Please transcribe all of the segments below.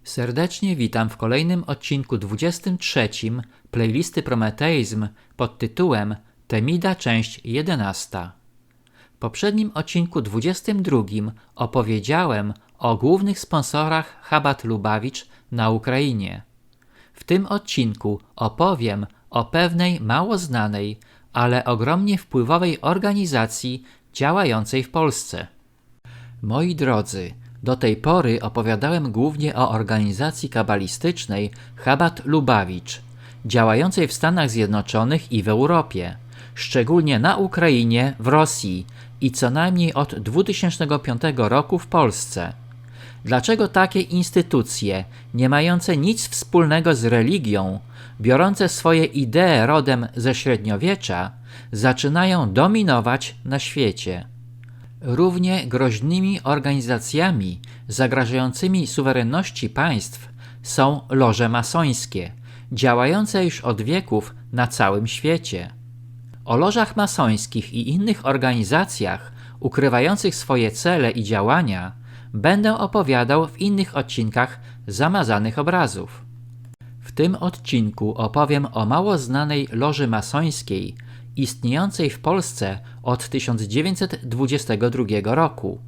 Serdecznie witam w kolejnym odcinku 23 playlisty Prometeizm pod tytułem Temida część 11. W poprzednim odcinku 22 opowiedziałem o głównych sponsorach Chabad Lubawicz na Ukrainie. W tym odcinku opowiem o pewnej mało znanej, ale ogromnie wpływowej organizacji działającej w Polsce. Moi drodzy, do tej pory opowiadałem głównie o organizacji kabalistycznej Chabad Lubawicz, działającej w Stanach Zjednoczonych i w Europie, szczególnie na Ukrainie, w Rosji i co najmniej od 2005 roku w Polsce. Dlaczego takie instytucje, nie mające nic wspólnego z religią, biorące swoje idee rodem ze średniowiecza, zaczynają dominować na świecie? Równie groźnymi organizacjami zagrażającymi suwerenności państw są loże masońskie, działające już od wieków na całym świecie. O lożach masońskich i innych organizacjach ukrywających swoje cele i działania będę opowiadał w innych odcinkach Zamazanych Obrazów. W tym odcinku opowiem o mało znanej loży masońskiej istniejącej w Polsce od 1922 roku.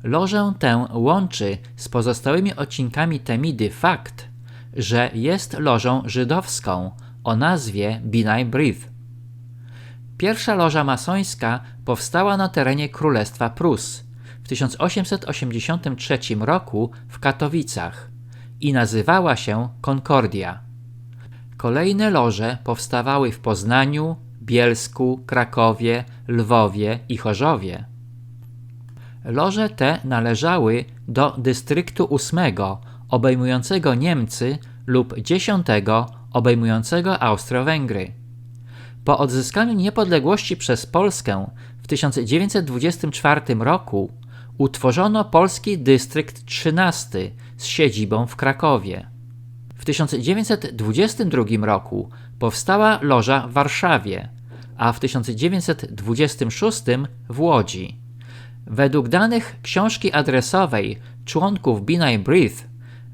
Lożę tę łączy z pozostałymi odcinkami Temidy fakt, że jest lożą żydowską o nazwie B'nai B'rith. Pierwsza loża masońska powstała na terenie Królestwa Prus w 1883 roku w Katowicach i nazywała się Concordia. Kolejne loże powstawały w Poznaniu, Bielsku, Krakowie, Lwowie i Chorzowie. Loże te należały do dystryktu 8 obejmującego Niemcy lub 10 obejmującego Austro-Węgry. Po odzyskaniu niepodległości przez Polskę w 1924 roku utworzono polski dystrykt 13 z siedzibą w Krakowie. W 1922 roku powstała loża w Warszawie, a w 1926 w Łodzi. Według danych książki adresowej członków B'nai B'rith,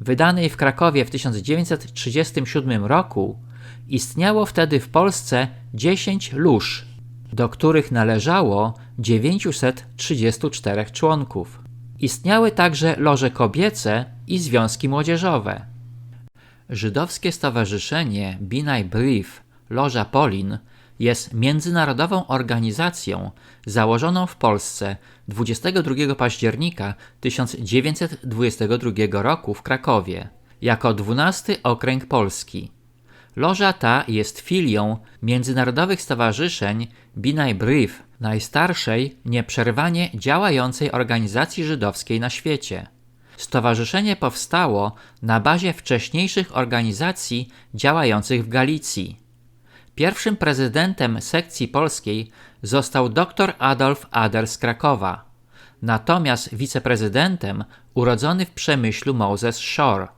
wydanej w Krakowie w 1937 roku, istniało wtedy w Polsce 10 lóż, do których należało 934 członków. Istniały także loże kobiece i związki młodzieżowe. Żydowskie Stowarzyszenie B'nai B'rith, Loża Polin, jest międzynarodową organizacją założoną w Polsce 22 października 1922 roku w Krakowie jako 12 okręg Polski. Loża ta jest filią międzynarodowych stowarzyszeń B'nai B'rith, najstarszej, nieprzerwanie działającej organizacji żydowskiej na świecie. Stowarzyszenie powstało na bazie wcześniejszych organizacji działających w Galicji. Pierwszym prezydentem sekcji polskiej został dr Adolf Ader z Krakowa, natomiast wiceprezydentem urodzony w Przemyślu Moses Schorr,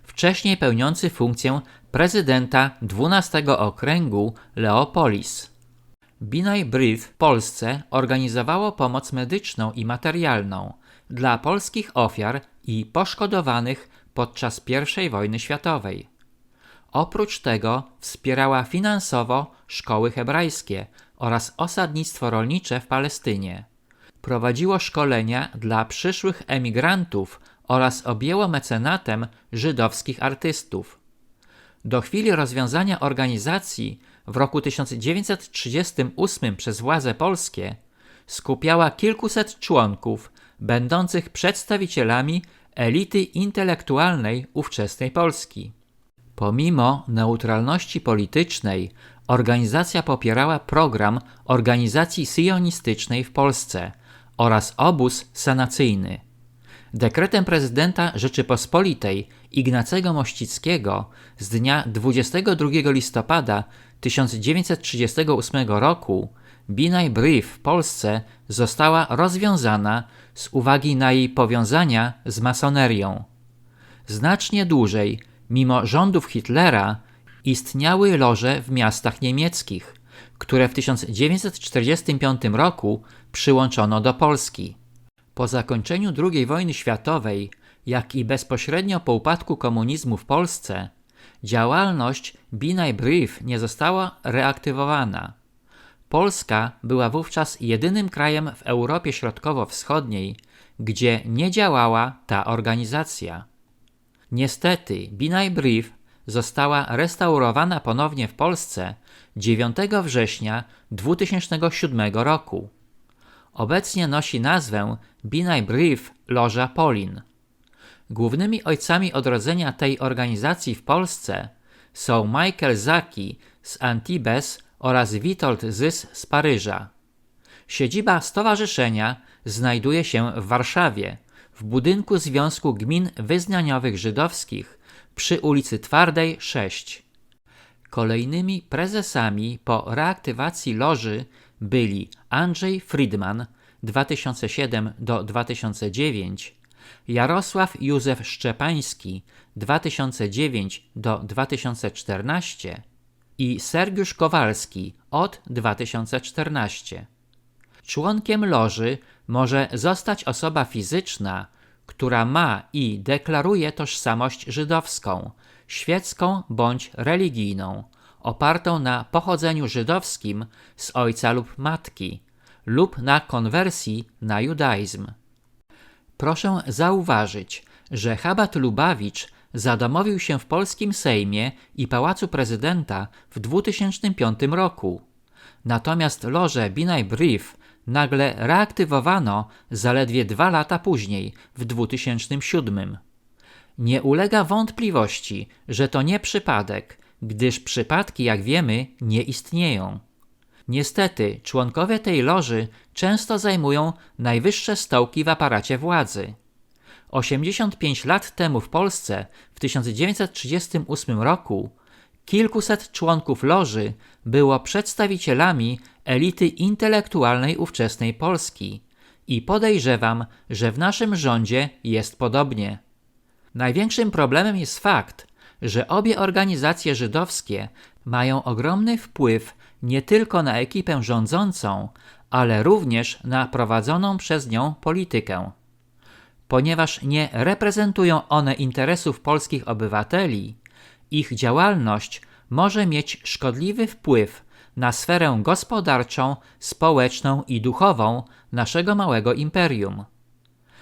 wcześniej pełniący funkcję prezydenta 12 okręgu Leopolis. B'nai B'rith w Polsce organizowało pomoc medyczną i materialną dla polskich ofiar i poszkodowanych podczas I wojny światowej. Oprócz tego wspierała finansowo szkoły hebrajskie oraz osadnictwo rolnicze w Palestynie. Prowadziło szkolenia dla przyszłych emigrantów oraz objęło mecenatem żydowskich artystów. Do chwili rozwiązania organizacji w roku 1938 przez władze polskie skupiała kilkuset członków, będących przedstawicielami elity intelektualnej ówczesnej Polski. Pomimo neutralności politycznej, organizacja popierała program organizacji sionistycznej w Polsce oraz obóz sanacyjny. Dekretem prezydenta Rzeczypospolitej Ignacego Mościckiego z dnia 22 listopada 1938 roku B'nai B'rith w Polsce została rozwiązana z uwagi na jej powiązania z masonerią. Znacznie dłużej, mimo rządów Hitlera, istniały loże w miastach niemieckich, które w 1945 roku przyłączono do Polski. Po zakończeniu II wojny światowej jak i bezpośrednio po upadku komunizmu w Polsce, działalność Binaj Brief nie została reaktywowana. Polska była wówczas jedynym krajem w Europie Środkowo-Wschodniej, gdzie nie działała ta organizacja. Niestety Binaj Brief została restaurowana ponownie w Polsce 9 września 2007 roku. Obecnie nosi nazwę Binaj Brief Loża Polin. Głównymi ojcami odrodzenia tej organizacji w Polsce są Michael Zaki z Antibes oraz Witold Zys z Paryża. Siedziba stowarzyszenia znajduje się w Warszawie, w budynku Związku Gmin Wyznaniowych Żydowskich przy ulicy Twardej 6. Kolejnymi prezesami po reaktywacji loży byli Andrzej Friedman 2007-2009, Jarosław Józef Szczepański 2009-2014 i Sergiusz Kowalski od 2014. Członkiem loży może zostać osoba fizyczna, która ma i deklaruje tożsamość żydowską, świecką bądź religijną, opartą na pochodzeniu żydowskim z ojca lub matki lub na konwersji na judaizm. Proszę zauważyć, że Chabad Lubawicz zadomowił się w polskim Sejmie i Pałacu Prezydenta w 2005 roku. Natomiast lożę Binaj Brief nagle reaktywowano zaledwie 2 lata później, w 2007. Nie ulega wątpliwości, że to nie przypadek, gdyż przypadki, jak wiemy, nie istnieją. Niestety, członkowie tej loży często zajmują najwyższe stołki w aparacie władzy. 85 lat temu w Polsce, w 1938 roku, kilkuset członków loży było przedstawicielami elity intelektualnej ówczesnej Polski i podejrzewam, że w naszym rządzie jest podobnie. Największym problemem jest fakt, że obie organizacje żydowskie mają ogromny wpływ nie tylko na ekipę rządzącą, ale również na prowadzoną przez nią politykę. Ponieważ nie reprezentują one interesów polskich obywateli, ich działalność może mieć szkodliwy wpływ na sferę gospodarczą, społeczną i duchową naszego małego imperium.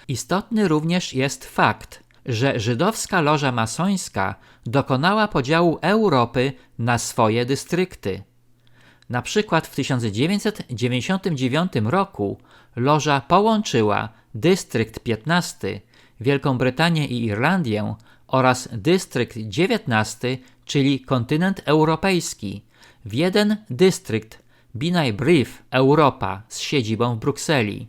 Istotny również jest fakt, że żydowska loża masońska dokonała podziału Europy na swoje dystrykty. Na przykład w 1999 roku loża połączyła dystrykt 15, Wielką Brytanię i Irlandię, oraz dystrykt 19, czyli kontynent europejski, w jeden dystrykt Binaj Brief Europa z siedzibą w Brukseli.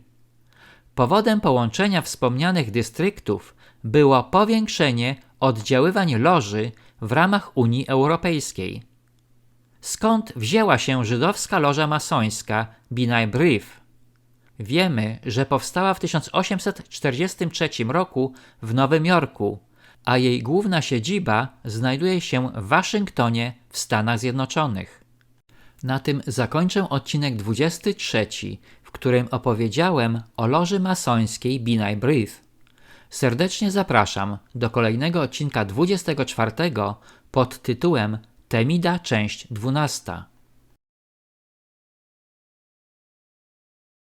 Powodem połączenia wspomnianych dystryktów było powiększenie oddziaływań loży w ramach Unii Europejskiej. Skąd wzięła się żydowska loża masońska Binaj Brief? Wiemy, że powstała w 1843 roku w Nowym Jorku, a jej główna siedziba znajduje się w Waszyngtonie w Stanach Zjednoczonych. Na tym zakończę odcinek 23, w którym opowiedziałem o loży masońskiej Binaj Brief. Serdecznie zapraszam do kolejnego odcinka 24 pod tytułem Temida część 12.